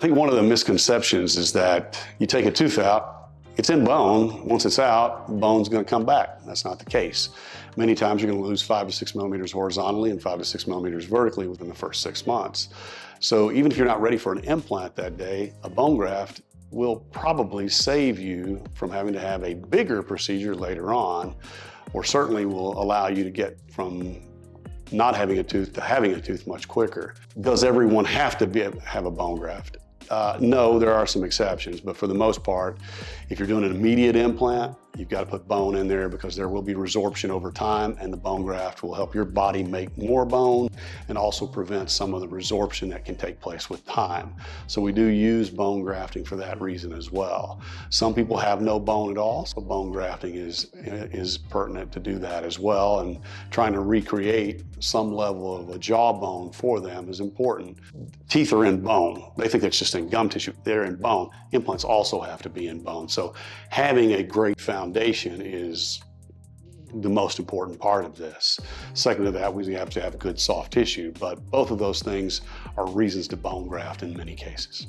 I think one of the misconceptions is that you take a tooth out, it's in bone. Once it's out, bone's going to come back. That's not the case. Many times you're going to lose 5 to 6 millimeters horizontally and 5 to 6 millimeters vertically within the first 6 months. So even if you're not ready for an implant that day, a bone graft will probably save you from having to have a bigger procedure later on, or certainly will allow you to get from not having a tooth to having a tooth much quicker. Does everyone have to have a bone graft? No, there are some exceptions, but for the most part, if you're doing an immediate implant, you've got to put bone in there because there will be resorption over time, and the bone graft will help your body make more bone and also prevent some of the resorption that can take place with time. So we do use bone grafting for that reason as well. Some people have no bone at all, so bone grafting is pertinent to do that as well, and trying to recreate some level of a jawbone for them is important. Teeth are in bone. They think it's just in gum tissue. They're in bone. Implants also have to be in bone. So having a great foundation is the most important part of this. Second to that, we have to have good soft tissue, but both of those things are reasons to bone graft in many cases.